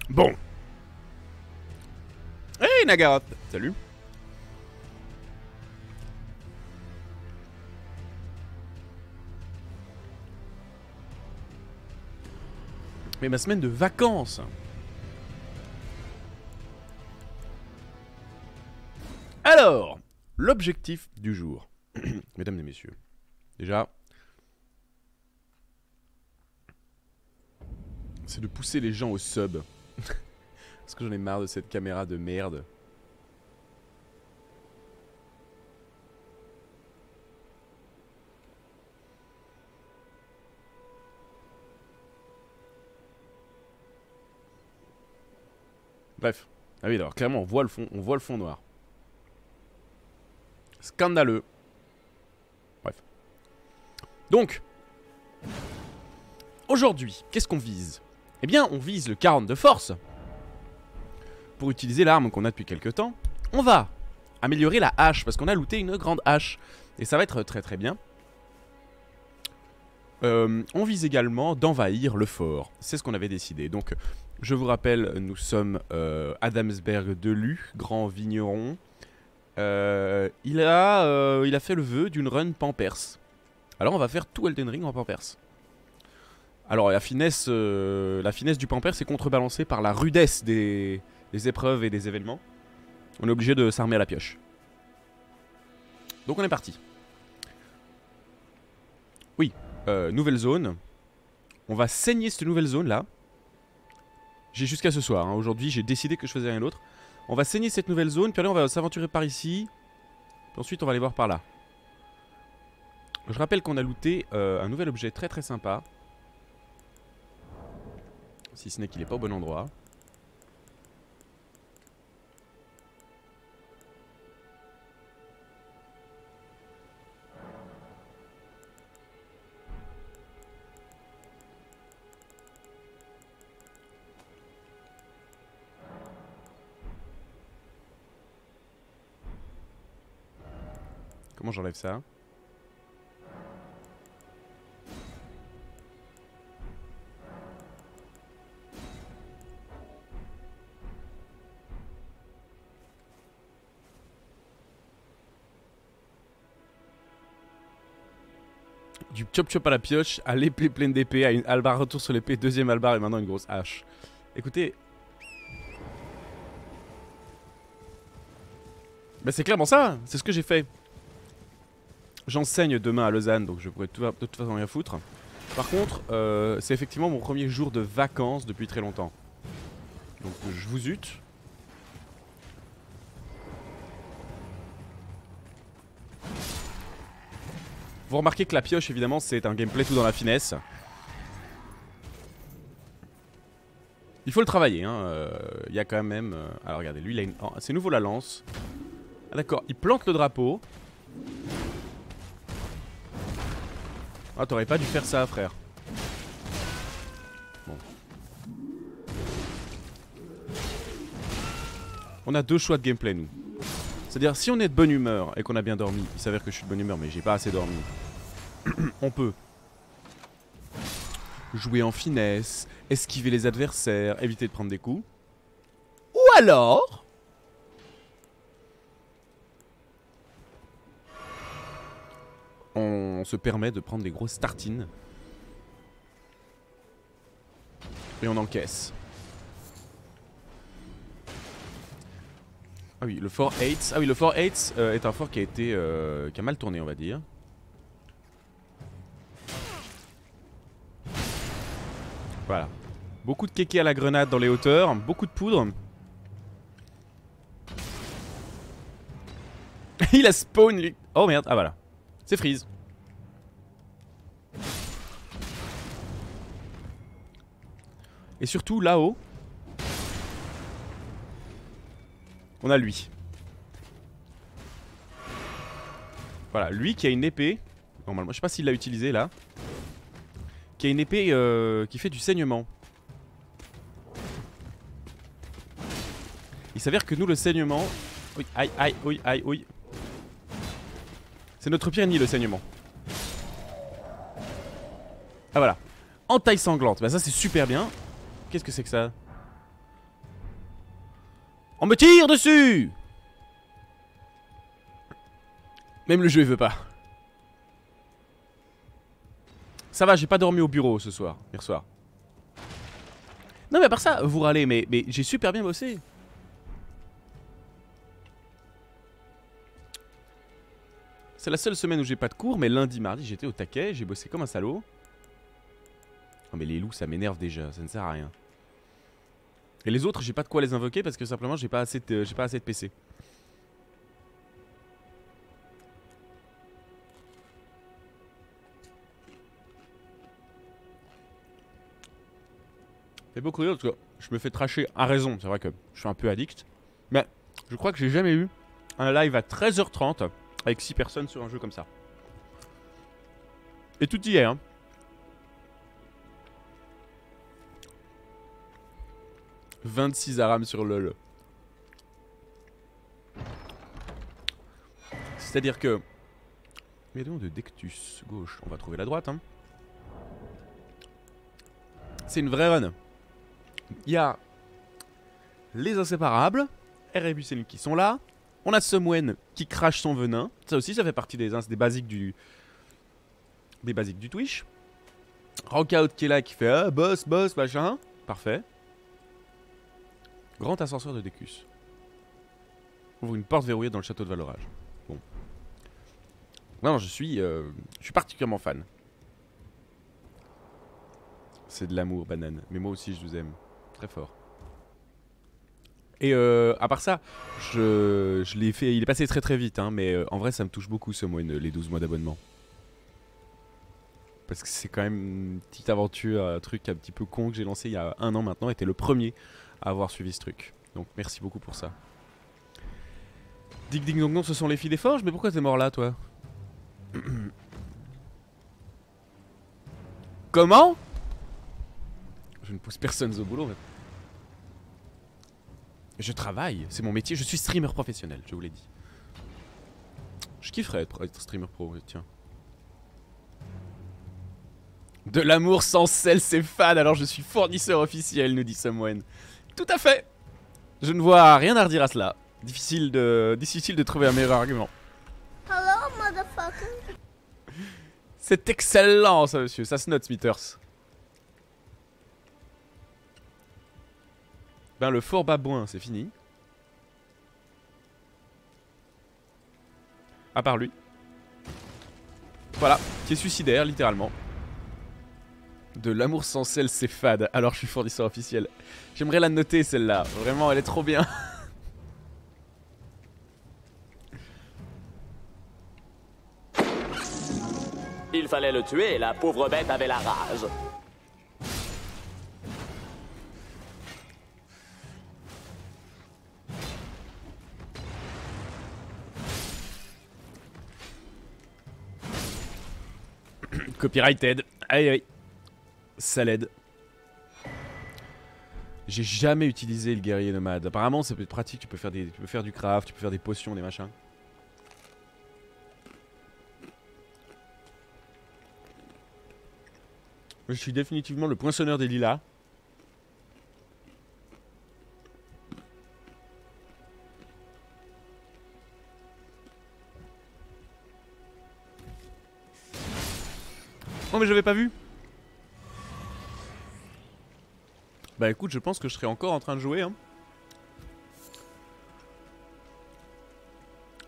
Bon. Hey Nagaroth. Salut. Mais ma semaine de vacances. Alors, l'objectif du jour. Mesdames et messieurs. Déjà, c'est de pousser les gens au sub. Parce que j'en ai marre de cette caméra de merde. Bref. Ah oui, alors clairement, on voit le fond noir. Scandaleux. Bref. Donc, aujourd'hui, qu'est-ce qu'on vise? Eh bien, on vise le 40 de force. Pour utiliser l'arme qu'on a depuis quelques temps, on va améliorer la hache, parce qu'on a looté une grande hache. Et ça va être très très bien. On vise également d'envahir le fort. C'est ce qu'on avait décidé. Donc, je vous rappelle, nous sommes Adamsberg de Lu, grand vigneron. Il a fait le vœu d'une run Pampers. Alors on va faire tout Elden Ring en Pampers. Alors la finesse du Pampers est contrebalancée par la rudesse des épreuves et des événements. On est obligé de s'armer à la pioche. Donc on est parti. Oui, nouvelle zone. On va saigner cette nouvelle zone là. J'ai jusqu'à ce soir, hein. Aujourd'hui j'ai décidé que je faisais rien d'autre. On va saigner cette nouvelle zone, puis allez on va s'aventurer par ici. Puis ensuite on va aller voir par là. Je rappelle qu'on a looté un nouvel objet très très sympa. Si ce n'est qu'il n'est pas au bon endroit. Comment j'enlève ça? Du chop chop à la pioche, à l'épée pleine d'épée, à une hallebarde retour sur l'épée, deuxième hallebarde et maintenant une grosse hache. Écoutez... Bah c'est clairement ça, c'est ce que j'ai fait. J'enseigne demain à Lausanne, donc je pourrais de toute façon rien foutre. Par contre, c'est effectivement mon premier jour de vacances depuis très longtemps. Donc je vous zute. Vous remarquez que la pioche, évidemment, c'est un gameplay tout dans la finesse. Il faut le travailler, hein. Il y a quand même... Alors regardez, lui, il a une... Oh, c'est nouveau la lance. Ah d'accord, il plante le drapeau. Ah, t'aurais pas dû faire ça, frère. Bon. On a deux choix de gameplay, nous. C'est-à-dire, si on est de bonne humeur et qu'on a bien dormi, il s'avère que je suis de bonne humeur, mais j'ai pas assez dormi. On peut jouer en finesse, esquiver les adversaires, éviter de prendre des coups. Ou alors... on se permet de prendre des grosses tartines. Et on encaisse. Ah oui, le fort Hates. Ah oui, le fort Hates est un fort qui a été... qui a mal tourné, on va dire. Voilà. Beaucoup de kékés à la grenade dans les hauteurs. Beaucoup de poudre. Il a spawn, lui. Oh merde, ah voilà. C'est Freeze. Et surtout, là-haut, on a lui. Voilà, lui qui a une épée. Normalement, je sais pas s'il l'a utilisé là. Qui a une épée qui fait du saignement. Il s'avère que nous, le saignement... Oui, aïe, aïe, oui, aïe, oui. C'est notre pire ennemi, le saignement. Ah voilà. Entaille sanglante. Bah ça, c'est super bien. Qu'est-ce que c'est que ça? On me tire dessus! Même le jeu il veut pas. Ça va, j'ai pas dormi au bureau ce soir, hier soir. Non mais à part ça, vous râlez, mais j'ai super bien bossé. C'est la seule semaine où j'ai pas de cours, mais lundi, mardi, j'étais au taquet, j'ai bossé comme un salaud. Oh mais les loups, ça m'énerve déjà, ça ne sert à rien. Et les autres, j'ai pas de quoi les invoquer parce que simplement j'ai pas assez de PC. C'est beaucoup rire parce que je me fais tracher à raison, c'est vrai que je suis un peu addict. Mais je crois que j'ai jamais eu un live à 13h30 avec 6 personnes sur un jeu comme ça. Et tout y est, hein. « 26 Aram sur LoL. C'est-à-dire que... Mais donc de Dectus, gauche, on va trouver la droite, hein. C'est une vraie run. Il y a les inséparables, RBUCN qui sont là. On a Somwen qui crache son venin. Ça aussi, ça fait partie des basiques du... Des basiques du Twitch. Rockout qui est là, qui fait ah, boss, machin. Parfait. Grand ascenseur de Decus. Ouvre une porte verrouillée dans le château de Valorage. Bon. Non, je suis particulièrement fan. C'est de l'amour, banane. Mais moi aussi, je vous aime. Très fort. Et à part ça, je l'ai fait... Il est passé très très vite, hein, mais en vrai, ça me touche beaucoup ce mois, les 12 mois d'abonnement. Parce que c'est quand même une petite aventure, un truc un petit peu con que j'ai lancé il y a 1 an maintenant. Et t'es le premier à avoir suivi ce truc. Donc merci beaucoup pour ça. Dig ding dong non, ce sont les filles des forges. Mais pourquoi t'es mort là, toi? Comment? Je ne pousse personne au boulot. Je travaille, c'est mon métier. Je suis streamer professionnel, je vous l'ai dit. Je kifferais être streamer pro, tiens. De l'amour sans sel, c'est fade, alors je suis fournisseur officiel, nous dit Someone. Tout à fait. Je ne vois rien à redire à cela. Difficile de trouver un meilleur argument. Hello, motherfucker. C'est excellent, ça, monsieur. Ça se note, Smithers. Ben, le fort babouin, c'est fini. À part lui. Voilà, qui est suicidaire, littéralement. De l'amour sans sel, c'est fade. Alors je suis fournisseur officiel. J'aimerais la noter, celle-là. Vraiment, elle est trop bien. Il fallait le tuer, la pauvre bête avait la rage. Copyrighted. Aïe aïe. Ça l'aide. J'ai jamais utilisé le guerrier nomade. Apparemment, ça peut être pratique. Tu peux faire du craft, tu peux faire des potions, des machins. Je suis définitivement le poinçonneur des lilas. Oh mais j'avais pas vu. Bah écoute, je pense que je serai encore en train de jouer, hein.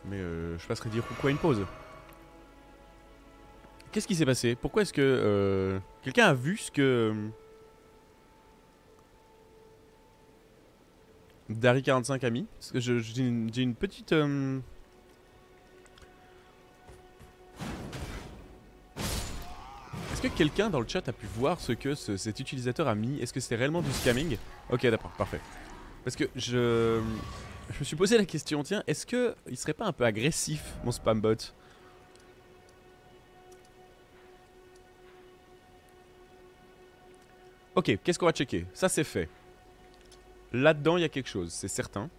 Mais je passerai dire pourquoi une pause. Qu'est-ce qui s'est passé? Pourquoi est-ce que... quelqu'un a vu ce que... Dari45 a mis? Parce que j'ai une petite... Est-ce que quelqu'un dans le chat a pu voir ce que cet utilisateur a mis? Est-ce que c'était réellement du scamming? Ok, d'accord, parfait. Parce que je me suis posé la question, tiens, est-ce que il serait pas un peu agressif, mon spam bot? Ok, qu'est-ce qu'on va checker? Ça c'est fait. Là-dedans, il y a quelque chose, c'est certain.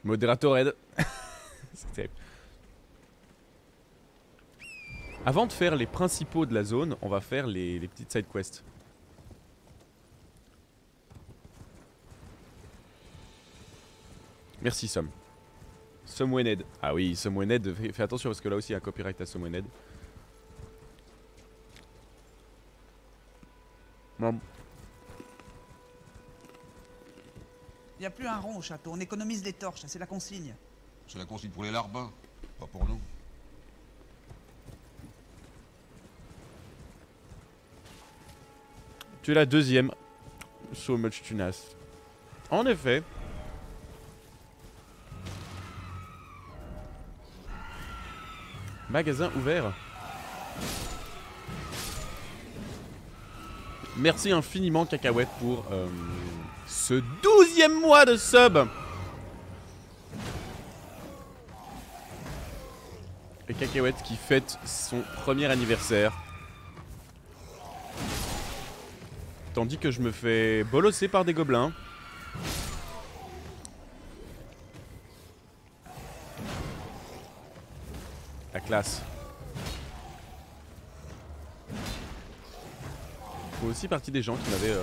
Modérateur aide. C'est terrible. Avant de faire les principaux de la zone, on va faire les petites side quests. Merci Som. Somwened. Ah oui, Somwened, fais attention parce que là aussi il y a un copyright à Somwened. Non. Il n'y a plus un rond au château, on économise les torches, c'est la consigne. C'est la consigne pour les larbins, pas pour nous. Tu es la deuxième. So much tunas. En effet. Magasin ouvert. Merci infiniment Cacahuète pour ce 12e mois de sub. Et Cacahuète qui fête son premier anniversaire. Tandis que je me fais bolosser par des gobelins. La classe. Je fais aussi partie des gens qui m'avaient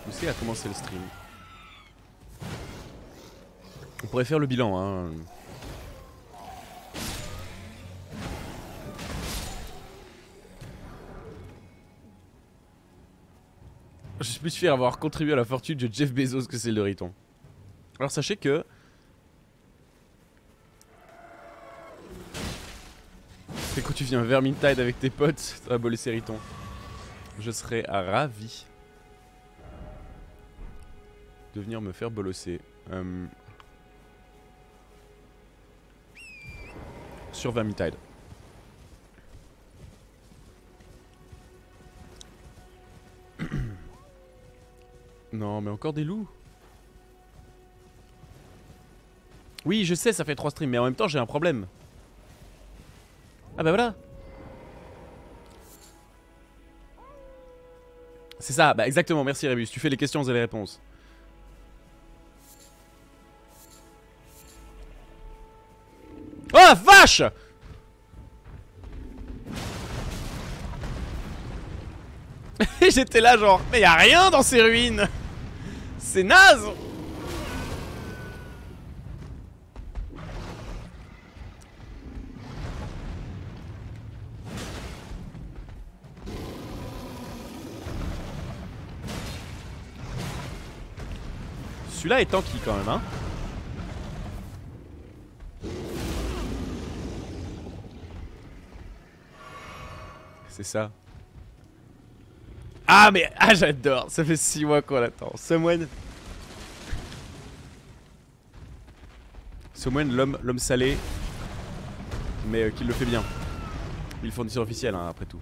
poussé à commencer le stream. On pourrait faire le bilan, hein. Je suis plus fier d'avoir contribué à la fortune de Jeff Bezos que celle de Riton. Alors sachez que... c'est quand tu viens Vermintide avec tes potes, tu vas bolosser Riton. Je serais ravi de venir me faire bolosser. Sur Vermintide. Non, mais encore des loups. Oui, je sais, ça fait 3 streams, mais en même temps, j'ai un problème. Ah bah voilà. C'est ça, bah exactement, merci Rébus. Tu fais les questions et les réponses. Oh la vache! J'étais là genre, mais y'a rien dans ces ruines! C'est naze! Celui-là est tanky quand même, hein. C'est ça. Ah mais, ah j'adore, ça fait 6 mois qu'on l'attend. Someone. Someone, l'homme salé. Mais qui le fait bien. Il est fournisseur officiel, hein, après tout.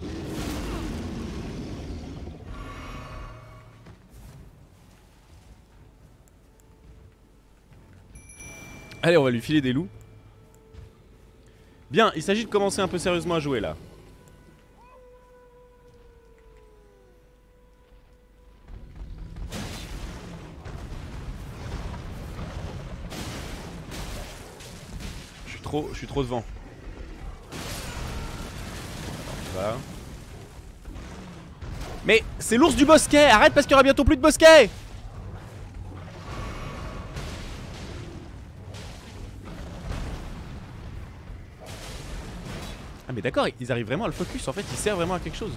Allez, on va lui filer des loups. Bien, il s'agit de commencer un peu sérieusement à jouer là. Je suis trop devant. Voilà. Mais c'est l'ours du bosquet. Arrête parce qu'il y aura bientôt plus de bosquet. Ah mais d'accord, ils arrivent vraiment à le focus. En fait, il sert vraiment à quelque chose.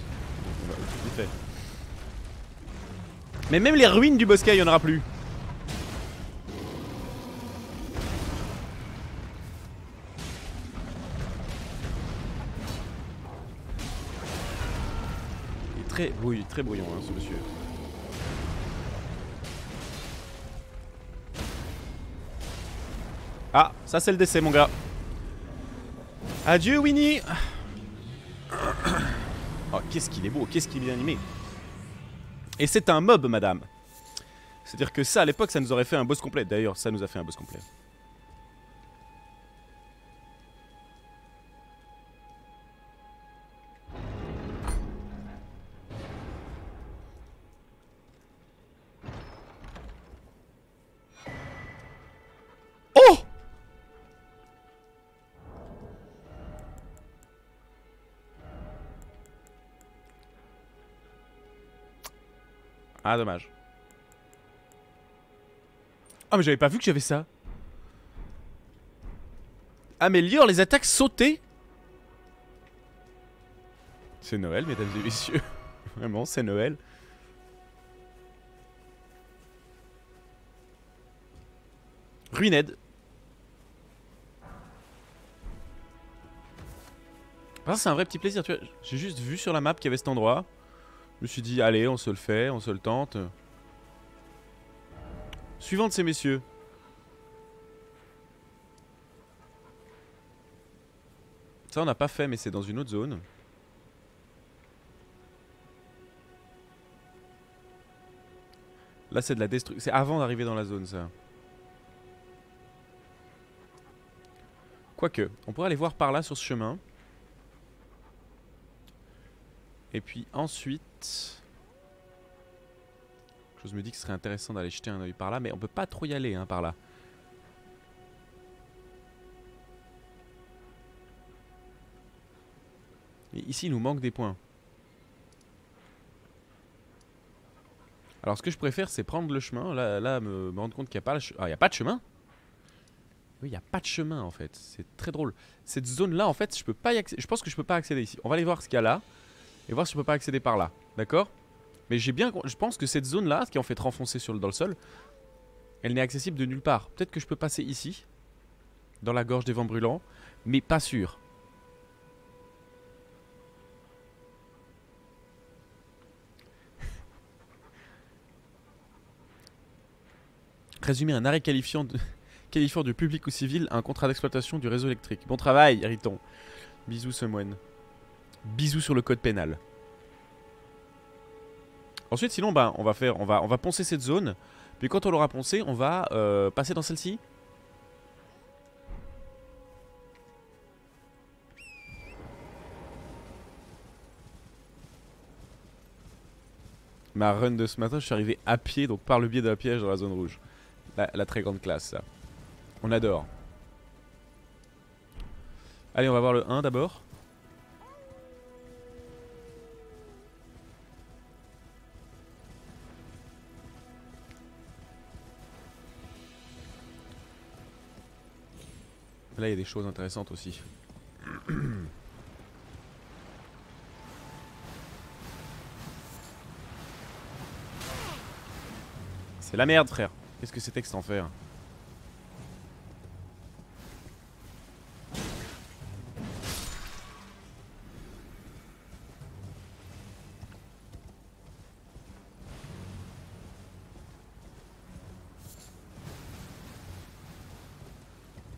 Tout est fait. Mais même les ruines du bosquet, il n'y en aura plus. Oui, très brouillon hein, ce monsieur. Ah, ça c'est le décès mon gars. Adieu Winnie. Oh, qu'est-ce qu'il est beau, qu'est-ce qu'il est bien animé. Et c'est un mob madame. C'est-à-dire que ça à l'époque ça nous aurait fait un boss complet. D'ailleurs ça nous a fait un boss complet. Ah dommage. Ah mais j'avais pas vu que j'avais ça. améliore les attaques sautées. C'est Noël, mesdames et messieurs. Vraiment, c'est Noël. Ruined. Ça, c'est un vrai petit plaisir, tu vois. J'ai juste vu sur la map qu'il y avait cet endroit. Je me suis dit, allez, on se le fait, on se le tente. Suivant de ces messieurs. Ça, on n'a pas fait, mais c'est dans une autre zone. Là, c'est de la destruction. C'est avant d'arriver dans la zone, ça. Quoique, on pourrait aller voir par là, sur ce chemin. Et puis ensuite... Je me dis que ce serait intéressant d'aller jeter un oeil par là, mais on peut pas trop y aller, hein, par là. Et ici, il nous manque des points. Alors, ce que je préfère, c'est prendre le chemin. Là me rendre compte qu'il n'y a pas le chemin. Ah, il n'y a pas de chemin? Oui, il n'y a pas de chemin, en fait. C'est très drôle. Cette zone-là, en fait, je peux pas y accéder. Je pense que je peux pas accéder ici. On va aller voir ce qu'il y a là. Et voir si je peux pas accéder par là. D'accord? Mais je pense que cette zone-là, qui est en fait renfoncée dans le sol, elle n'est accessible de nulle part. Peut-être que je peux passer ici, dans la gorge des vents brûlants, mais pas sûr. Résumer un arrêt qualifiant du public ou civil à un contrat d'exploitation du réseau électrique. Bon travail, Riton. Bisous, Someone. Bisous sur le code pénal. Ensuite, sinon, bah, on va poncer cette zone. Puis quand on l'aura poncée, on va passer dans celle-ci. Ma run de ce matin, je suis arrivé à pied, donc par le biais d'un piège dans la zone rouge. La très grande classe, ça. On adore. Allez, on va voir le 1 d'abord. Là, il y a des choses intéressantes aussi. C'est la merde, frère. Qu'est-ce que c'était que cet enfer?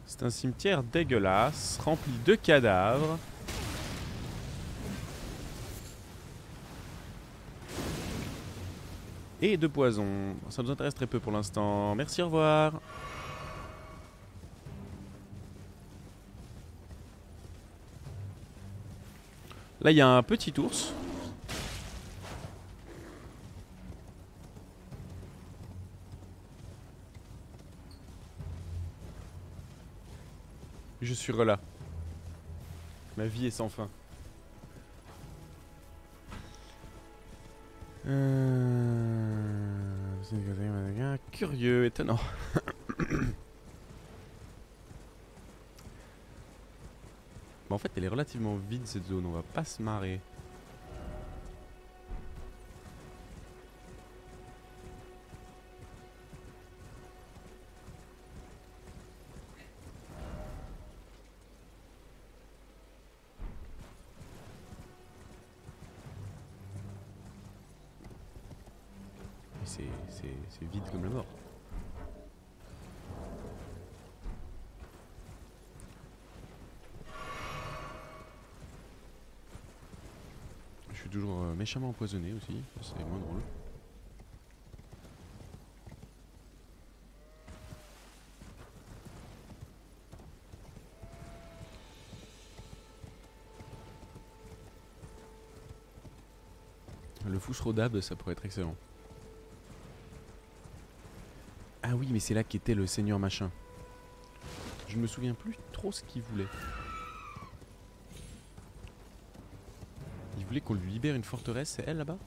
C'est un cimetière dégueulasse, rempli de cadavres. Et de poison. Ça nous intéresse très peu pour l'instant. Merci, au revoir. Là, il y a un petit ours. Je suis relâ. Ma vie est sans fin. Curieux, étonnant. Bon, en fait, elle est relativement vide cette zone, on va pas se marrer. C'est vide comme la mort. Je suis toujours méchamment empoisonné aussi, c'est moins drôle. Le Fouchrodab, ça pourrait être excellent. Ah oui, mais c'est là qu'était le seigneur machin. Je me souviens plus trop ce qu'il voulait. Il voulait qu'on lui libère une forteresse, c'est elle là-bas?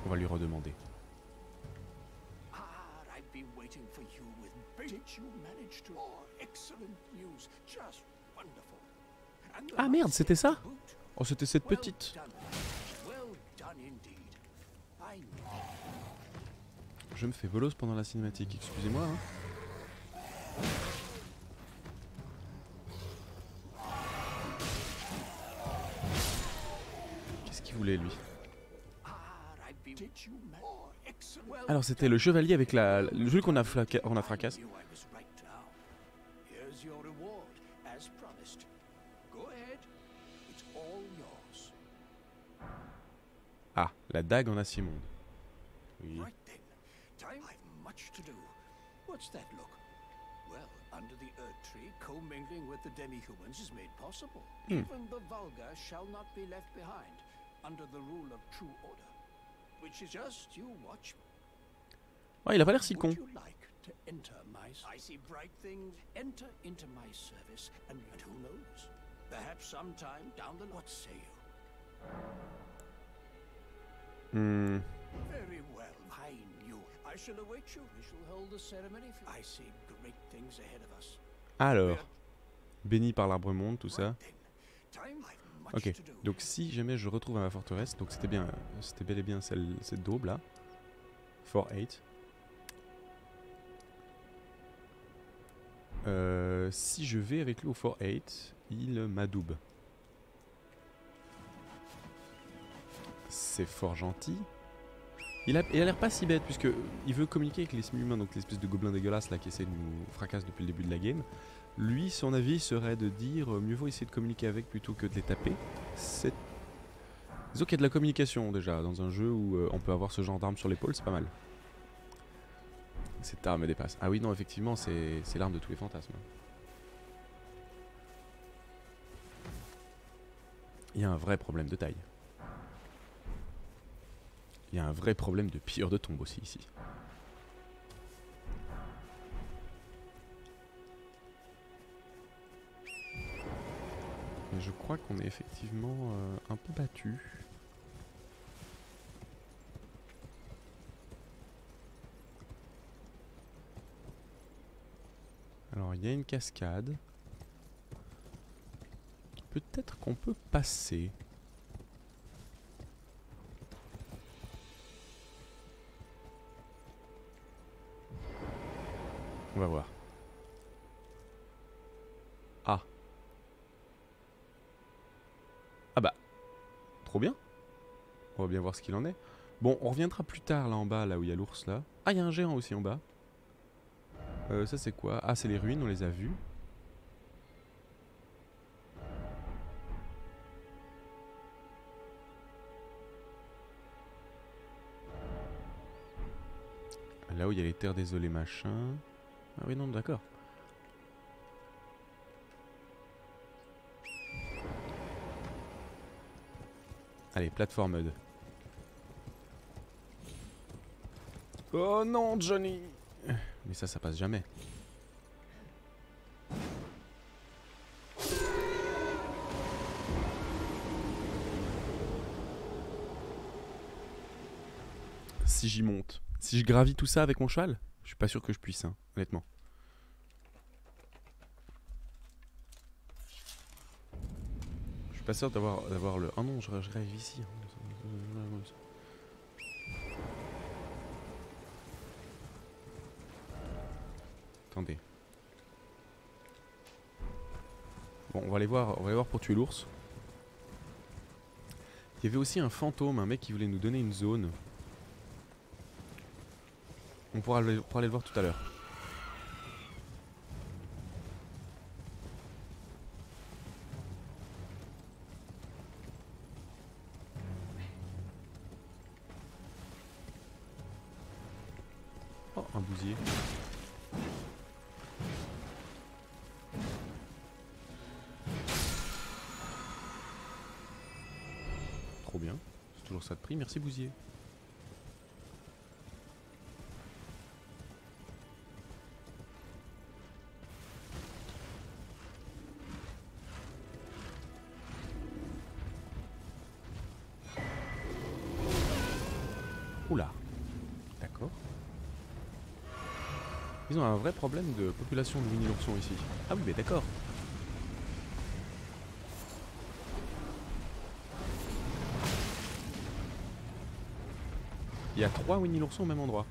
On va lui redemander. been waiting for you with did you manage to excellent news, just wonderful. And the Ah merde, last c'était thing ça? to boot. Oh, c'était cette Well petite. done. Well done indeed. I know. Je me fais bolos pendant la cinématique, excusez-moi. Hein. Qu'est-ce qu'il voulait lui? I've been did you excellent. Alors c'était le chevalier avec le jeu qu'on a, fracasse. I was right now. Here's your reward, as promised. Go ahead. It's all yours. Ah, la dague en acier monde. Oui. Right then. Time. I've much to do. What's that look? Well, under the Earth Tree, commingling with the demi-humans is made possible. Even the vulgar shall not be left behind, under the rule of true order. Which is just you watch. Ah, il a pas l'air si con. Would you like to enter my... I see bright things. Enter into my service, and who knows? Perhaps sometime down the... What say you? Hmm. Very well. I knew. I shall await you. We shall hold the ceremony. I see great things ahead of us. Alors, béni par l'arbre monde, tout ça. Right then. Time. I've much Ok, to do. donc si jamais je retrouve à ma forteresse, donc c'était bel et bien cette daube là. Fort 8. Si je vais avec lui au Fort 8, il m'adoube. C'est fort gentil. Il a l'air pas si bête, puisque il veut communiquer avec les semi-humains, donc l'espèce de gobelin dégueulasse là qui essaie de nous fracasser depuis le début de la game. Lui, son avis serait de dire mieux vaut essayer de communiquer avec plutôt que de les taper. Disons qu'il y a de la communication déjà dans un jeu où on peut avoir ce genre d'arme sur l'épaule, c'est pas mal. Cette arme me dépasse. Ah oui, non, effectivement, c'est l'arme de tous les fantasmes. Il y a un vrai problème de taille. Il y a un vrai problème de pilleur de tombe aussi ici. Et je crois qu'on est effectivement un peu battu. Alors il y a une cascade. Peut-être qu'on peut passer. On va voir. Ah. Ah bah. Trop bien. On va bien voir ce qu'il en est. Bon, on reviendra plus tard là en bas, là où il y a l'ours là. Ah, il y a un géant aussi en bas. Ça c'est quoi? Ah, c'est les ruines, on les a vues. Là où il y a les terres désolées machin. Ah oui non d'accord. Allez, plateforme mode. Oh non Johnny. Mais ça passe jamais. Si j'y monte. Si je gravis tout ça avec mon cheval, je suis pas sûr que je puisse, hein, honnêtement. Je suis pas sûr d'avoir le... Oh non, je rêve ici. Attendez. Bon, on va aller voir pour tuer l'ours. Il y avait aussi un fantôme, un mec qui voulait nous donner une zone. On pourra aller le voir tout à l'heure. Oh, un bousier. Trop bien. C'est toujours ça de prix. Merci bousier. Oula. D'accord. Ils ont un vrai problème de population de Winnie l'ourson ici. Ah oui, mais d'accord. Il y a 3 Winnie l'ourson au même endroit.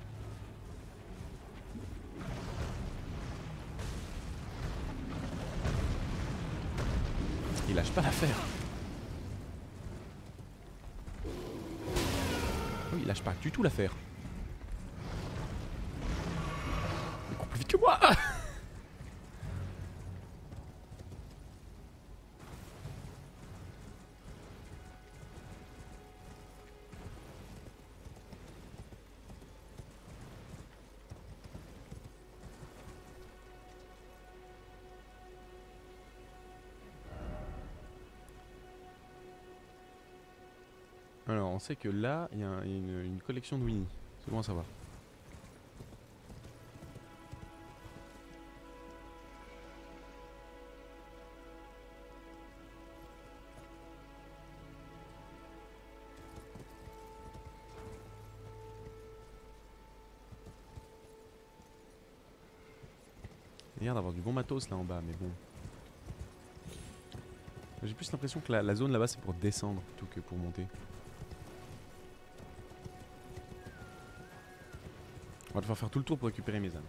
Il lâche pas l'affaire. Oui, il lâche pas du tout l'affaire. Il court plus vite que moi. Alors, on sait que là, il y a une collection de Winnie. C'est bon à savoir. Il y a l'air d'avoir du bon matos là en bas, mais bon. J'ai plus l'impression que la zone là-bas c'est pour descendre plutôt que pour monter. On va devoir faire tout le tour pour récupérer mes âmes.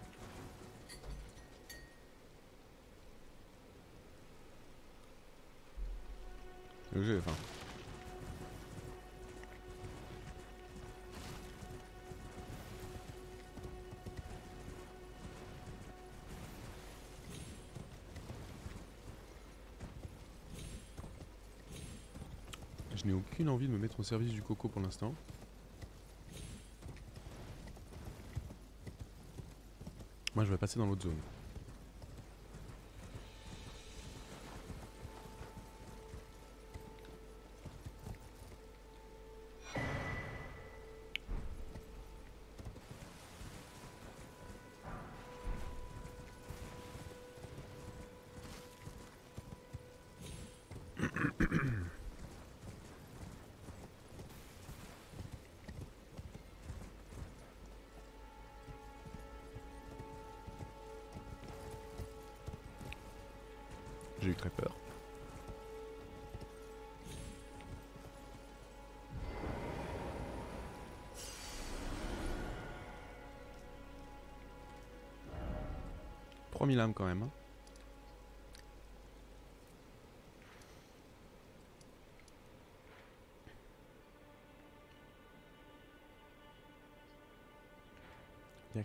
Le jeu est fin. Je n'ai aucune envie de me mettre au service du coco pour l'instant. Moi je vais passer dans l'autre zone. J'ai eu très peur. « 3000 âmes quand même. Hein. Vous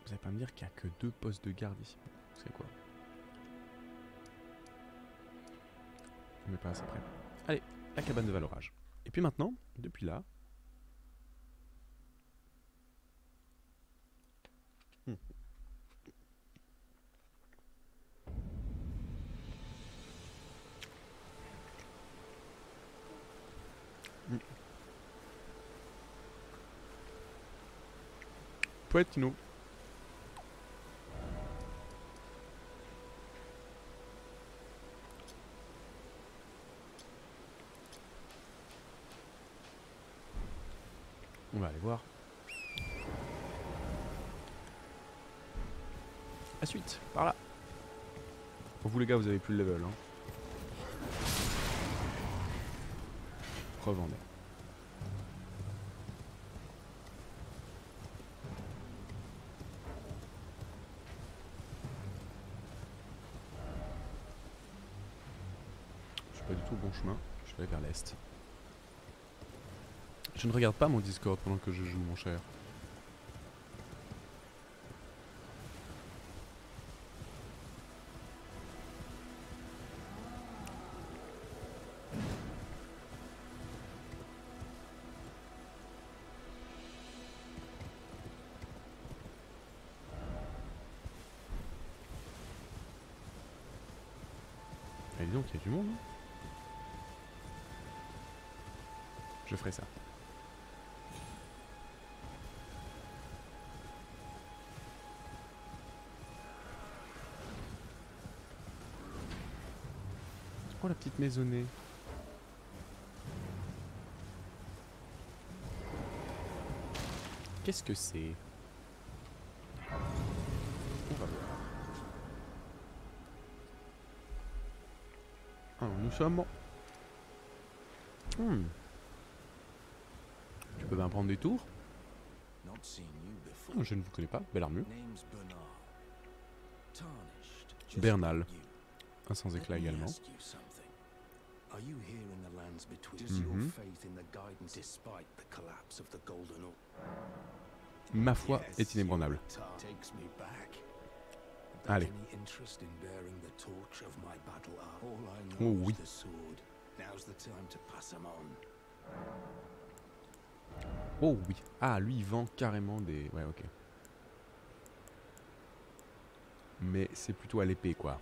allez pas me dire qu'il n'y a que 2 postes de garde ici. C'est quoi? Mais pas assez près. Allez, la cabane de valorage. Et puis maintenant, depuis là... Poettino. On va aller voir. La suite, par là. Pour vous les gars, vous avez plus le level. Hein. Revendez. Je suis pas du tout au bon chemin. Je vais vers l'est. Je ne regarde pas mon Discord pendant que je joue, mon cher. Et dis donc, il y a du monde. Hein. Je ferai ça. Oh la petite maisonnée. Qu'est-ce que c'est? Alors, nous sommes... Tu peux bien prendre des tours. Not seen you before. Oh, je ne vous connais pas. Belle armure. Name's Bernard. Tarnished. just Bernal. like you. Un sans éclat Let me également. ask you something. Are you here in the lands between? Does your faith in the guidance despite the collapse of the Golden Order? Ma foi Yes, est inébranlable. your tar- takes me back. Allez. Any interest in bearing the torch of my battle art? All I Oh, know oui. is the sword. Now's the time to pass 'em on. Oh oui. Ah, lui, il vend carrément des... Ouais, ok. Mais c'est plutôt à l'épée, quoi.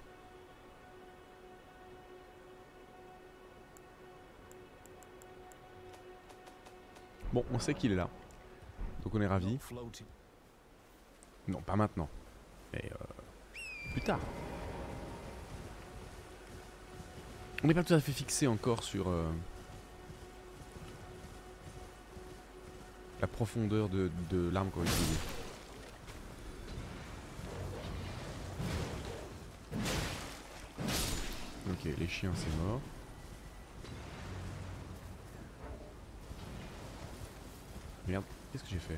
Bon, on sait qu'il est là. Donc on est ravis. Not floating. Non, pas maintenant. Mais plus tard. On n'est pas tout à fait fixé encore sur la profondeur de l'arme qu'on va utiliser. Ok, les chiens c'est mort. Merde, qu'est-ce que j'ai fait?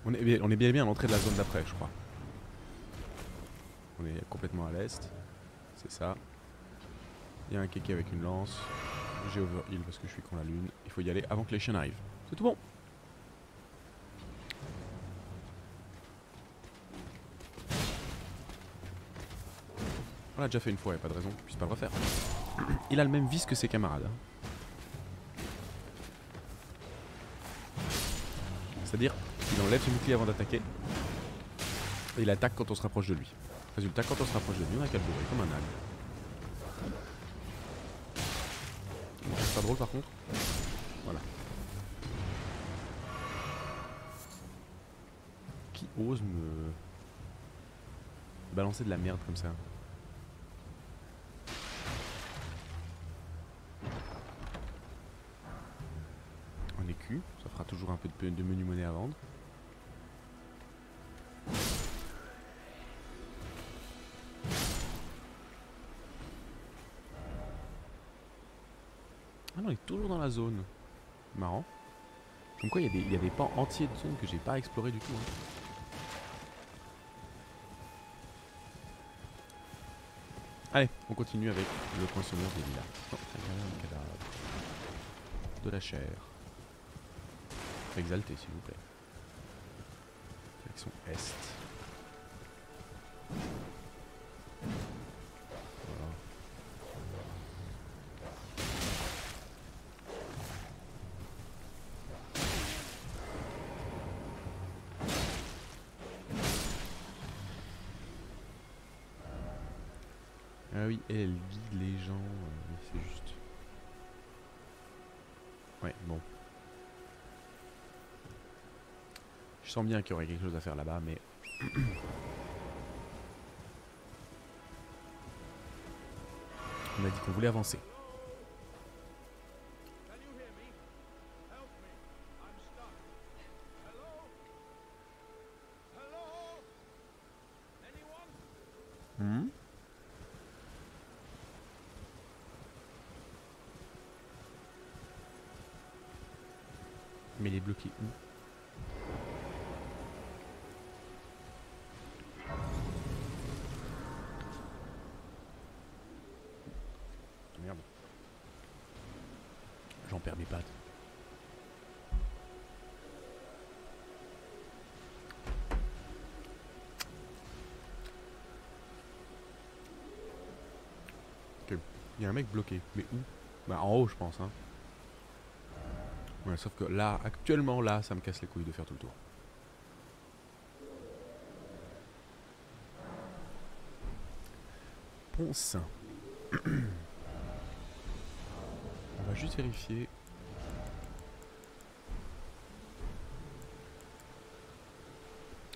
On est bien à l'entrée de la zone d'après, je crois. On est complètement à l'est. C'est ça. Il y a un kéké avec une lance. J'ai overheal parce que je suis con la lune. Il faut y aller avant que les chiens arrivent. C'est tout bon. On l'a déjà fait une fois, il n'y a pas de raison qu'il puisse pas le refaire. Il a le même vice que ses camarades. C'est-à-dire, il enlève son bouclier avant d'attaquer. Et il attaque quand on se rapproche de lui. Résultat, quand on se rapproche de lui, on a qu'à le bourrer comme un âne. C'est pas drôle par contre. Voilà. Qui ose me balancer de la merde comme ça? En écu, ça fera toujours un peu de menu monnaie à vendre. Ah non, on est toujours dans la zone. Marrant. Comme quoi, il y a des pans entiers de zone que j'ai pas exploré du tout. Hein. Allez, on continue avec le poinçonneur des lilas. Oh, un cadavre. De la chair. Exalté, s'il vous plaît. Direction est. Voilà. Ah oui, elle guide les gens. C'est juste. Ouais, bon. Je sens bien qu'il y aurait quelque chose à faire là-bas, mais... On a dit qu'on voulait avancer. Hmm. Mais il est bloqué où? Merde. J'en perds mes pattes. Ok. Il y a un mec bloqué. Mais où? Bah en haut je pense hein. Ouais, sauf que là, actuellement là, ça me casse les couilles de faire tout le tour. Ponce. On va juste vérifier.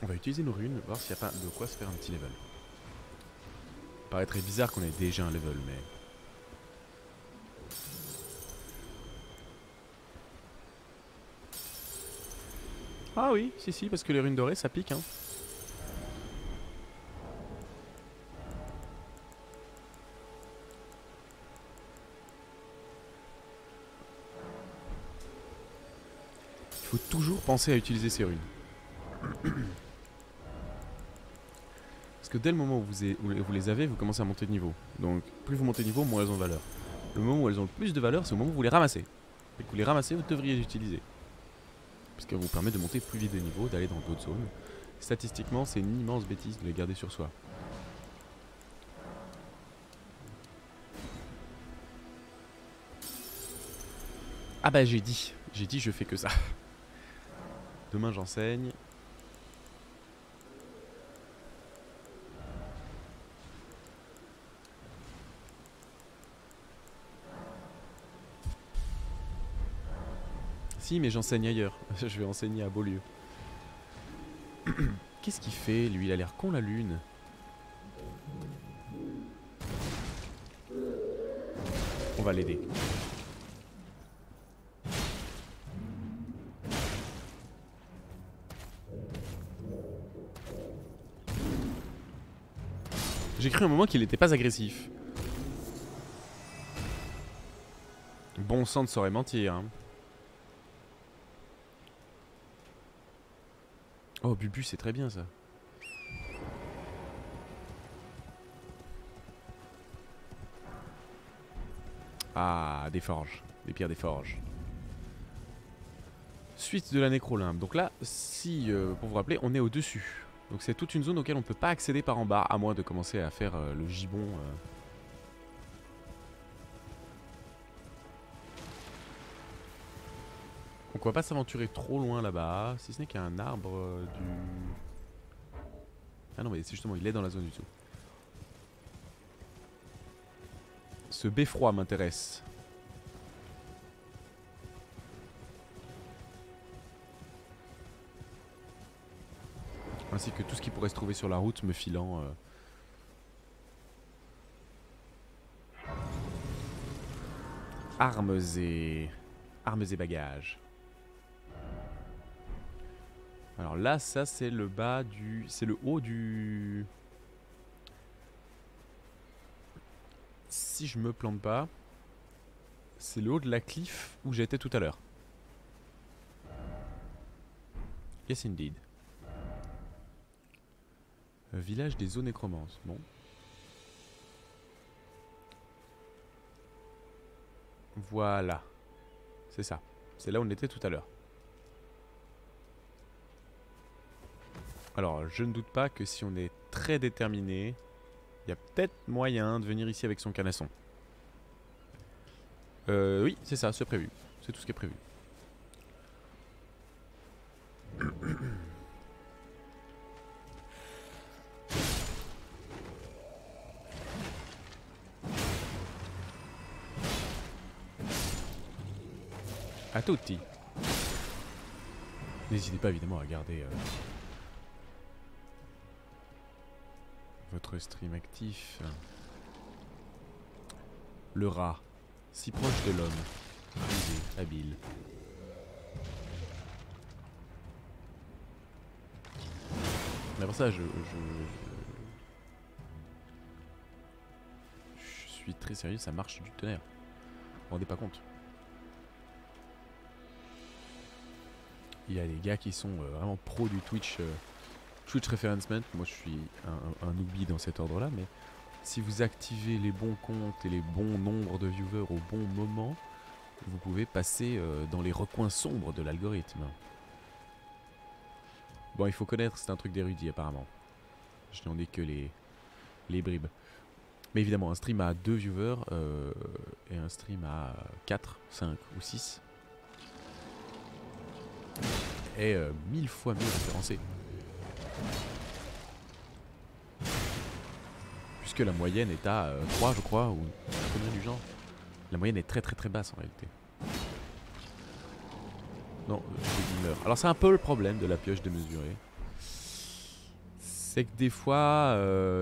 On va utiliser nos runes, voir s'il n'y a pas de quoi se faire un petit level. Ça paraît très bizarre qu'on ait déjà un level, mais... Ah oui, si, parce que les runes dorées, ça pique, hein. Il faut toujours penser à utiliser ces runes. Parce que dès le moment où vous les avez, vous commencez à monter de niveau. Donc plus vous montez de niveau, moins elles ont de valeur. Le moment où elles ont le plus de valeur, c'est au moment où vous les ramassez. Et que vous les ramassez, vous devriez les utiliser. Parce qu'elles vous permettent de monter plus vite de niveau, d'aller dans d'autres zones. Statistiquement, c'est une immense bêtise de les garder sur soi. Ah bah j'ai dit je fais que ça. Demain j'enseigne. Si, mais j'enseigne ailleurs. Je vais enseigner à Beaulieu. Qu'est-ce qu'il fait, lui? Il a l'air con, la lune. On va l'aider. J'ai cru un moment qu'il n'était pas agressif. Bon sang ne saurait mentir, hein. Oh, Bubu, c'est très bien ça. Ah, des forges. Des pierres des forges. Suite de la nécrolimbe. Donc là, si, pour vous rappeler, on est au-dessus. Donc c'est toute une zone auquel on ne peut pas accéder par en bas, à moins de commencer à faire le gibon. Donc on va pas s'aventurer trop loin là-bas, si ce n'est qu'il y a un arbre du... Ah non mais c'est justement, il est dans la zone du tout. Ce beffroi m'intéresse. Ainsi que tout ce qui pourrait se trouver sur la route me filant... armes et bagages. Alors là, ça c'est le bas du... C'est le haut du... Si je me plante pas, c'est le haut de la cliff où j'étais tout à l'heure. Yes indeed. Village des eaux nécromances. Bon. Voilà. C'est ça. C'est là où on était tout à l'heure. Alors, je ne doute pas que si on est très déterminé, il y a peut-être moyen de venir ici avec son canasson. Oui, c'est ça, c'est prévu. C'est tout ce qui est prévu. A tutti. N'hésitez pas évidemment à garder votre stream actif. Le rat, si proche de l'homme, rusé, habile. Mais pour ça, je suis très sérieux, ça marche du tonnerre. Vous vous rendez pas compte? Il y a des gars qui sont vraiment pros du Twitch, Twitch Referencement. Moi je suis un newbie dans cet ordre là, mais si vous activez les bons comptes et les bons nombres de viewers au bon moment, vous pouvez passer dans les recoins sombres de l'algorithme. Bon, il faut connaître, c'est un truc d'érudit apparemment. Je n'en ai que les bribes. Mais évidemment, un stream à 2 viewers et un stream à 4, 5 ou 6 est 1000 fois mieux référencé. Puisque la moyenne est à 3 je crois, ou combien du genre. La moyenne est très très très basse en réalité. Non, je meurs. Alors c'est un peu le problème de la pioche démesurée. C'est que des fois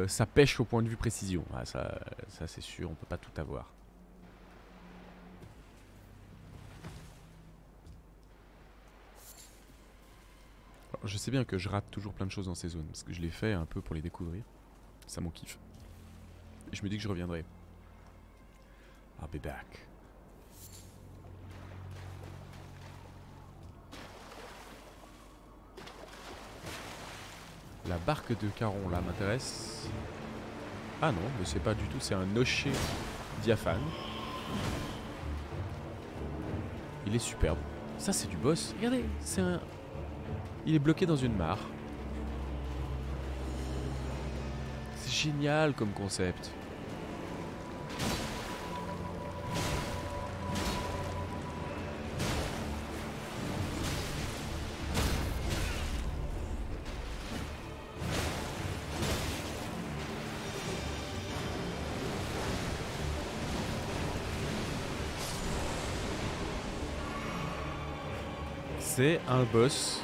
ça pêche au point de vue précision. Ah, ça c'est sûr, on peut pas tout avoir. Je sais bien que je rate toujours plein de choses dans ces zones, parce que je les fais un peu pour les découvrir. Ça m'en kiffe. Et je me dis que je reviendrai. I'll be back. La barque de Caron là m'intéresse. Ah non, mais c'est pas du tout, c'est un nocher diaphane. Il est superbe. Ça c'est du boss. Regardez, c'est un... Il est bloqué dans une mare. C'est génial comme concept. C'est un boss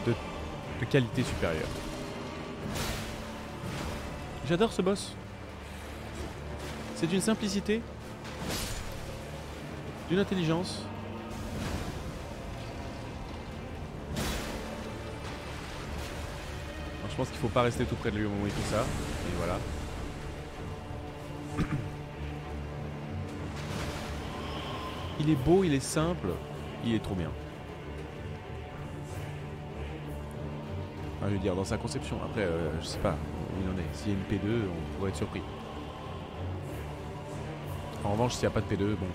de qualité supérieure. J'adore ce boss. C'est d'une simplicité, d'une intelligence. Alors, je pense qu'il faut pas rester tout près de lui au moment où il fait ça. Et voilà. Il est beau, il est simple. Il est trop bien. Enfin, je veux dire, dans sa conception. Après, je sais pas où il en est. S'il y a une P2, on pourrait être surpris. En revanche, s'il n'y a pas de P2, bon.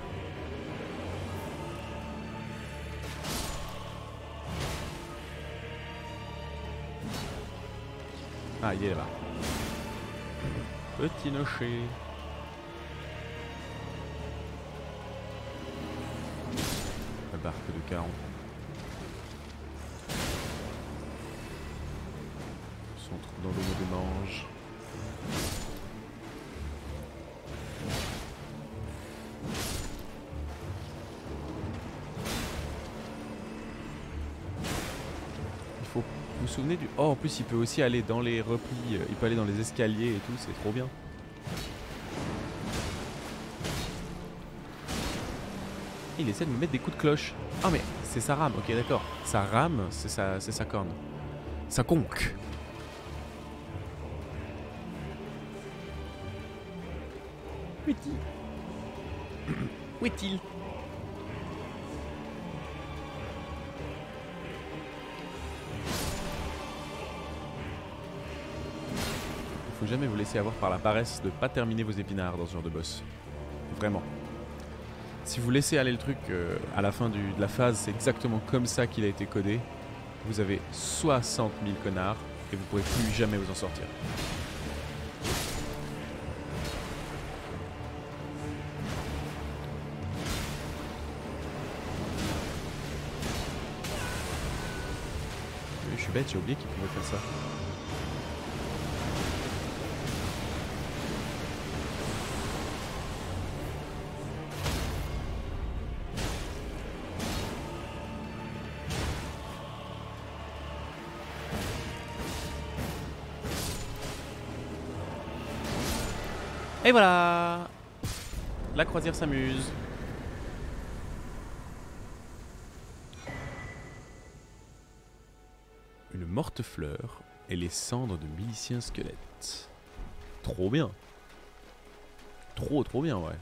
Ah, il est là-bas. Petit nocher. Barque de Caron. On se retrouve dans l'eau de Mange. Il faut... Vous vous souvenez du... Oh, en plus il peut aussi aller dans les replis, il peut aller dans les escaliers et tout, c'est trop bien. Il essaie de me mettre des coups de cloche. Ah mais c'est sa rame, ok d'accord. Sa rame, c'est sa corne. Sa conque. Où est-il? Où est-il? Il faut jamais vous laisser avoir par la paresse de pas terminer vos épinards dans ce genre de boss. Vraiment. Si vous laissez aller le truc à la fin de la phase, c'est exactement comme ça qu'il a été codé. Vous avez 60 000 connards et vous pourrez plus jamais vous en sortir. Je suis bête, j'ai oublié qu'il pouvait faire ça. Et voilà! La croisière s'amuse. Une morte fleur et les cendres de miliciens squelettes. Trop bien. Trop bien, ouais.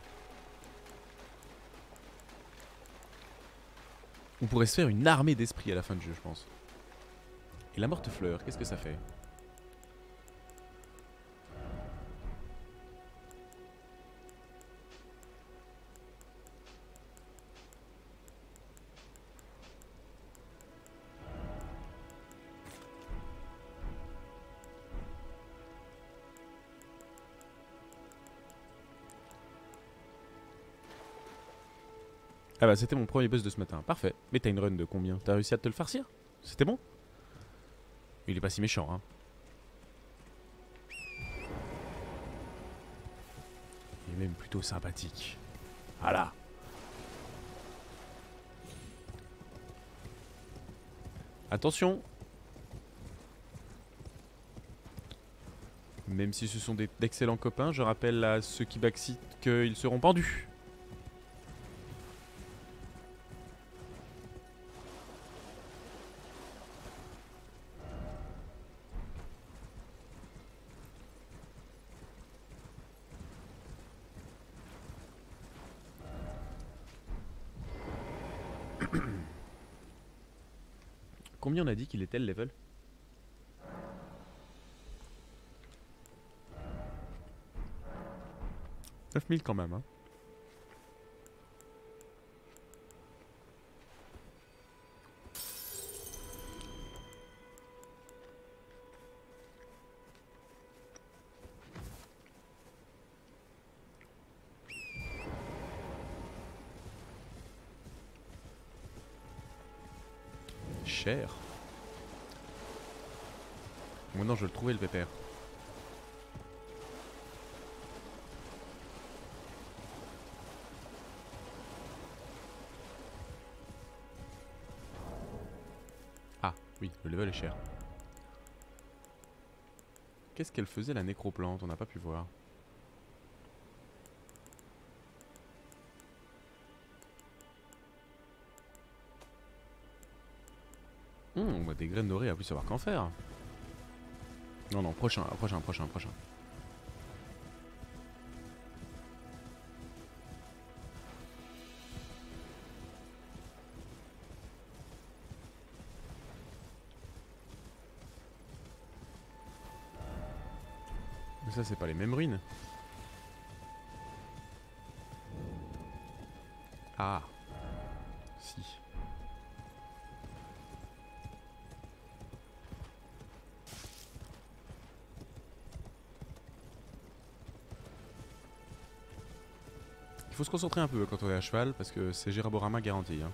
On pourrait se faire une armée d'esprits à la fin du jeu, je pense. Et la morte fleur, qu'est-ce que ça fait? Ah bah c'était mon premier boss de ce matin, parfait. Mais t'as une run de combien? T'as réussi à te le farcir? C'était bon? Il est pas si méchant, hein. Il est même plutôt sympathique. Voilà. Attention. Même si ce sont d'excellents copains, je rappelle à ceux qui backseat qu'ils seront pendus. Combien on a dit qu'il était le level? 9000 quand même, hein. Cher. Maintenant je vais le trouver le pépère. Ah oui, le level est cher. Qu'est-ce qu'elle faisait la nécroplante? On n'a pas pu voir. On voit des graines dorées à plus savoir qu'en faire. Non, non, prochain. Mais ça, c'est pas les mêmes ruines. Ah. Si. Il faut se concentrer un peu quand on est à cheval parce que c'est Géraborama garanti. Hein.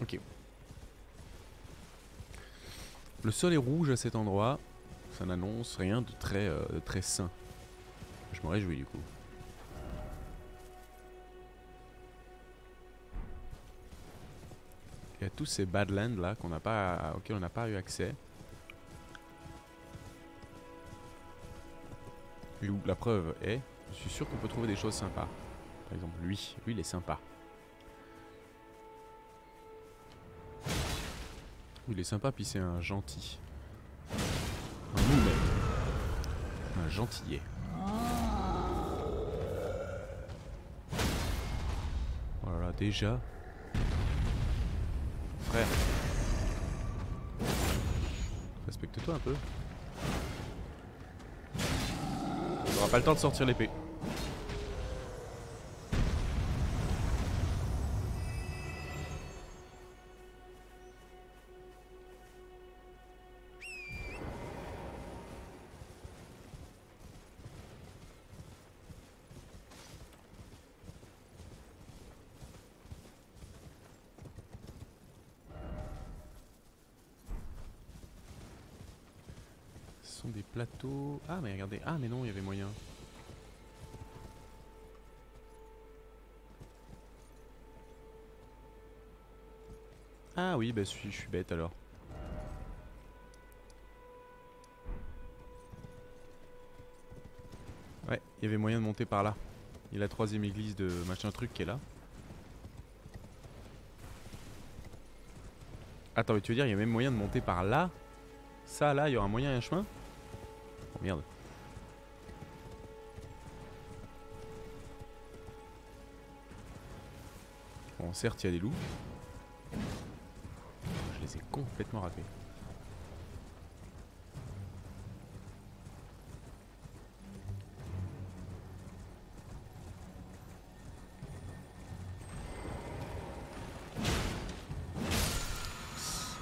Ok. Le sol est rouge à cet endroit. Ça n'annonce rien de très sain. Je me réjouis du coup. Il y a tous ces Badlands là auxquels on n'a pas eu accès. Et où la preuve est, je suis sûr qu'on peut trouver des choses sympas. Par exemple lui il est sympa. Il est sympa puis c'est un gentil. Un moulet. Un gentillet. Voilà déjà. Frère. Respecte-toi un peu. On n'aura pas le temps de sortir l'épée. Ce sont des plateaux... Ah mais regardez, ah mais non, il y avait moyen. Ah oui, bah je suis bête alors. Ouais, il y avait moyen de monter par là. Il y a la troisième église de machin truc qui est là. Attends, mais tu veux dire il y a même moyen de monter par là? Ça là, il y aura moyen et un chemin? Oh merde. Bon, certes, il y a des loups. Je les ai complètement ratés.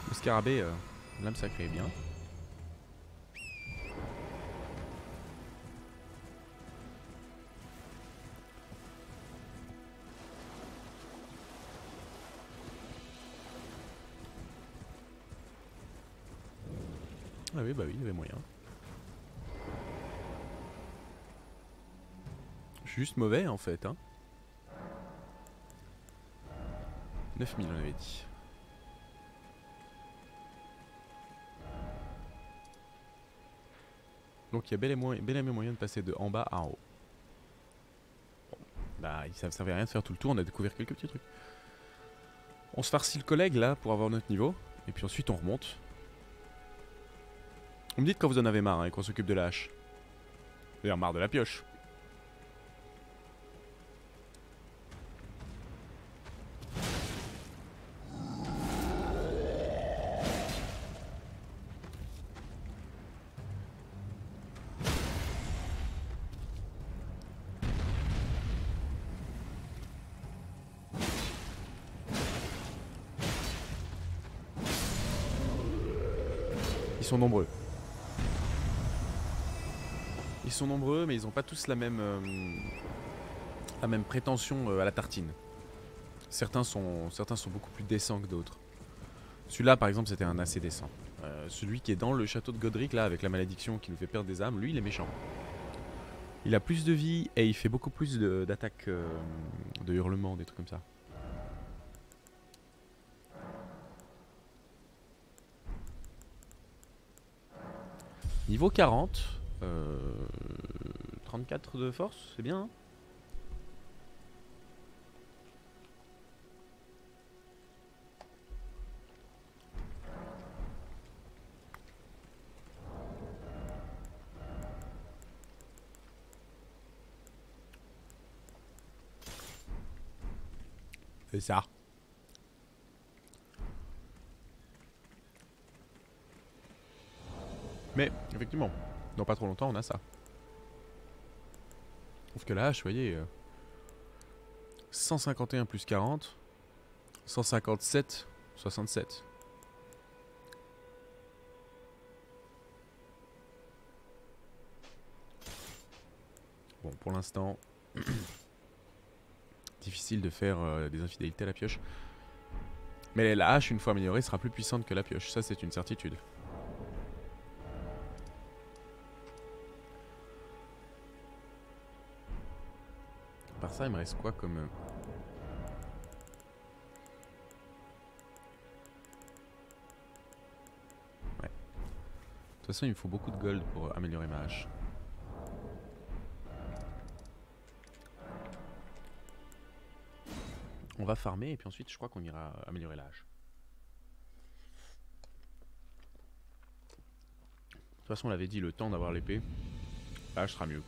Le scarabée, l'âme sacrée est bien. Ah oui, bah oui, il y avait moyen. Juste mauvais en fait, hein. 9000 on avait dit. Donc il y a bel et bien moyen de passer de en bas à en haut. Bon, bah ça ne servait à rien de faire tout le tour, on a découvert quelques petits trucs. On se farcit le collègue là pour avoir notre niveau. Et puis ensuite on remonte. Vous me dites quand vous en avez marre hein, et qu'on s'occupe de la hache. D'ailleurs marre de la pioche. Ils sont nombreux. Ils sont nombreux, mais ils n'ont pas tous la même prétention à la tartine. Certains sont beaucoup plus décents que d'autres. Celui-là, par exemple, c'était un assez décent. Celui qui est dans le château de Godric, là, avec la malédiction qui nous fait perdre des âmes, lui, il est méchant. Il a plus de vie et il fait beaucoup plus d'attaques, de hurlements, des trucs comme ça. Niveau 40, 34 de force, c'est bien, hein. C'est ça. Mais, effectivement, dans pas trop longtemps, on a ça. Sauf que la hache, vous voyez, 151 plus 40, 157, 67. Bon, pour l'instant, difficile de faire des infidélités à la pioche. Mais la hache, une fois améliorée, sera plus puissante que la pioche. Ça, c'est une certitude. Par ça, il me reste quoi comme... Ouais. De toute façon, il me faut beaucoup de gold pour améliorer ma hache. On va farmer et puis ensuite, je crois qu'on ira améliorer la hache. De toute façon, on l'avait dit, le temps d'avoir l'épée, la hache sera mieux.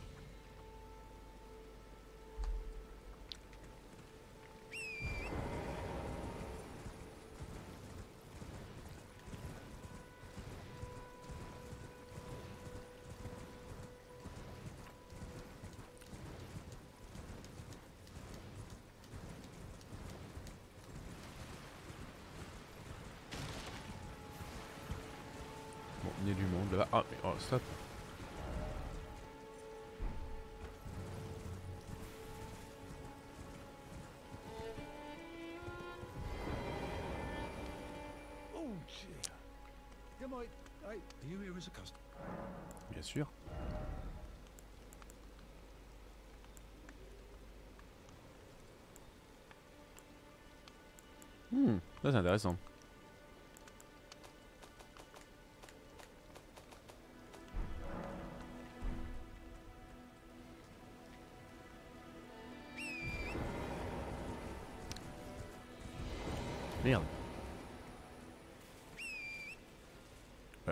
Bon, il y a du monde là-bas. Ah, mais oh, stop. Oh dear. You might. Are you here as a customer? Bien sûr. Ça c'est intéressant. Merde.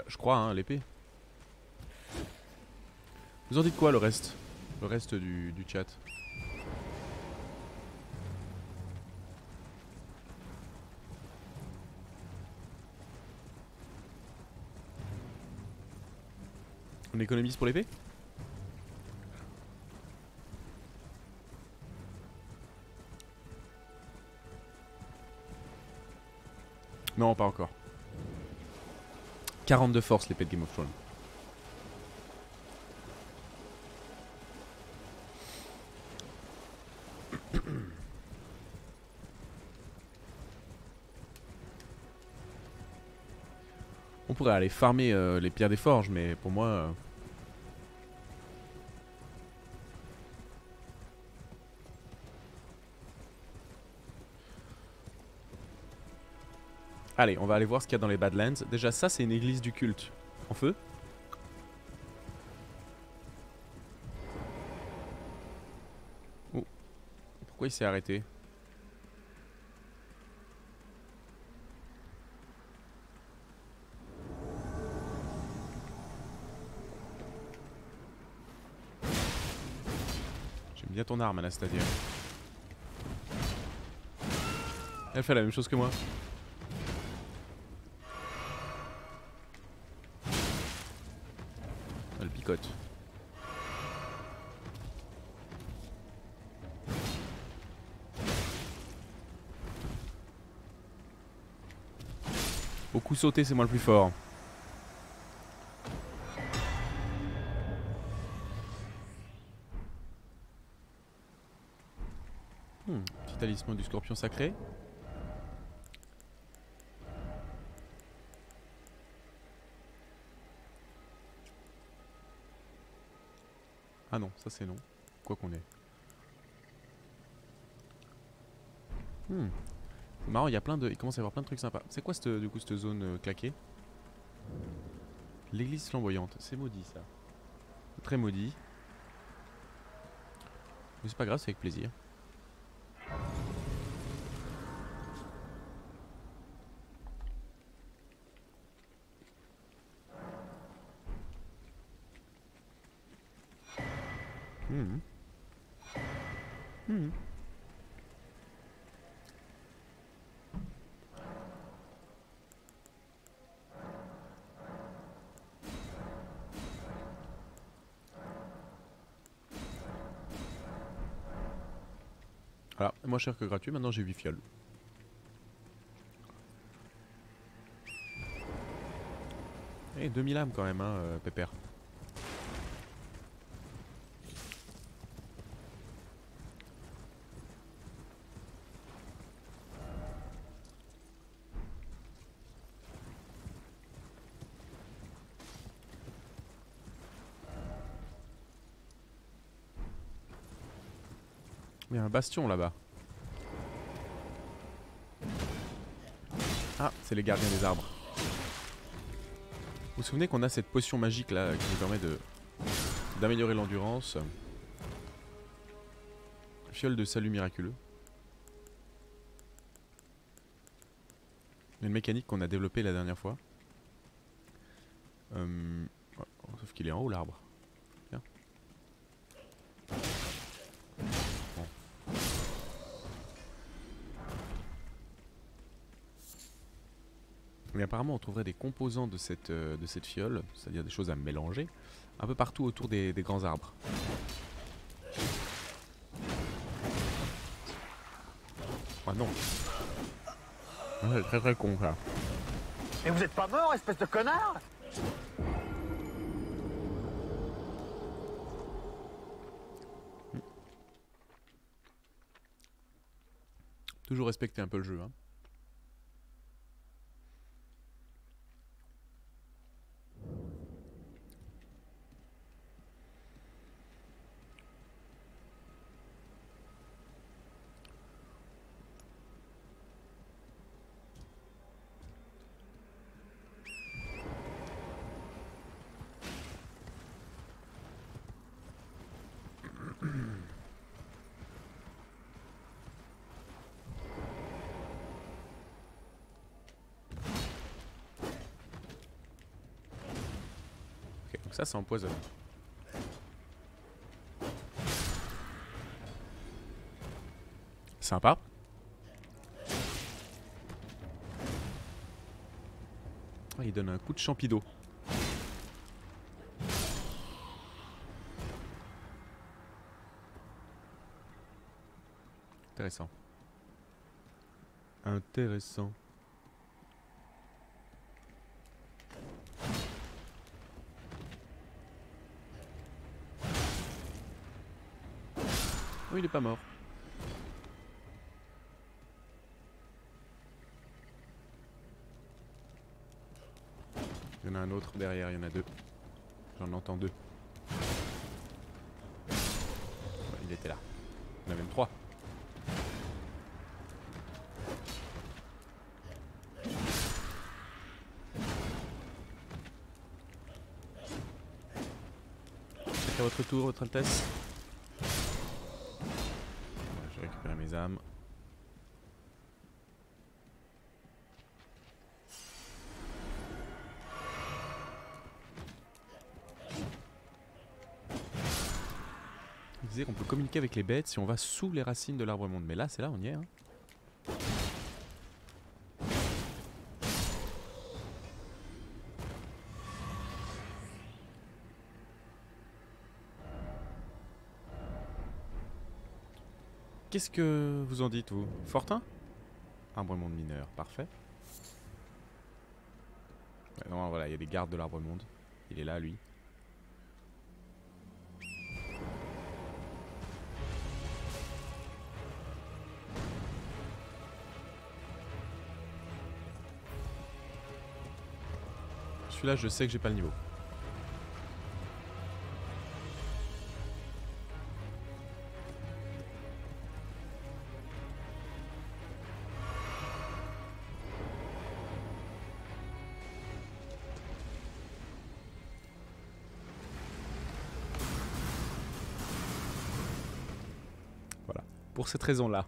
Je crois, hein, l'épée. Vous en dites quoi, le reste? Le reste du chat? On économise pour l'épée? Non, pas encore. 40 de force, l'épée de Game of Thrones. On pourrait aller farmer les pierres des forges, mais pour moi... Allez, on va aller voir ce qu'il y a dans les Badlands. Déjà, ça, c'est une église du culte. En feu. Oh. Pourquoi il s'est arrêté? J'aime bien ton arme, Anastasia. Elle fait la même chose que moi. Elle picote. Au coup sauté, c'est moi le plus fort. Petit talisman du scorpion sacré. Ah non, ça c'est non. Quoi qu'on ait. C'est marrant, il y a plein de. Il commence à y avoir plein de trucs sympas. C'est quoi du coup cette zone claquée? L'église flamboyante, c'est maudit ça. Très maudit. Mais c'est pas grave, c'est avec plaisir. Voilà, moins cher que gratuit, maintenant j'ai 8 fioles. Et 2000 âmes quand même, hein, Pépère. Il y a un bastion là-bas. Ah, c'est les gardiens des arbres. Vous vous souvenez qu'on a cette potion magique là qui nous permet d'améliorer l'endurance. Fiole de salut miraculeux. Une mécanique qu'on a développée la dernière fois. Sauf qu'il est en haut l'arbre. Tiens. Bon. Mais apparemment on trouverait des composants de cette fiole, c'est-à-dire des choses à mélanger, un peu partout autour des grands arbres. Ah non. Ah, c'est très très con ça. Mais vous êtes pas mort, espèce de connard! Toujours respecter un peu le jeu, hein. Ok, donc ça empoisonne. Sympa. Ah, il donne un coup de champido. Intéressant. Intéressant. Oh, il est pas mort. Il y en a un autre derrière, il y en a deux. J'en entends deux. Ouais, il était là. Il y en a même trois. C'est à votre tour, votre Altesse. Je vais récupérer mes âmes. Il disait qu'on peut communiquer avec les bêtes si on va sous les racines de l'arbre monde. Mais là, c'est là, on y est. Hein. Qu'est-ce que vous en dites, vous? Fortin? Arbre monde mineur, parfait. Ouais, non, voilà, il y a des gardes de l'arbre monde. Il est là, lui. Celui-là, je sais que j'ai pas le niveau. Voilà. Pour cette raison-là,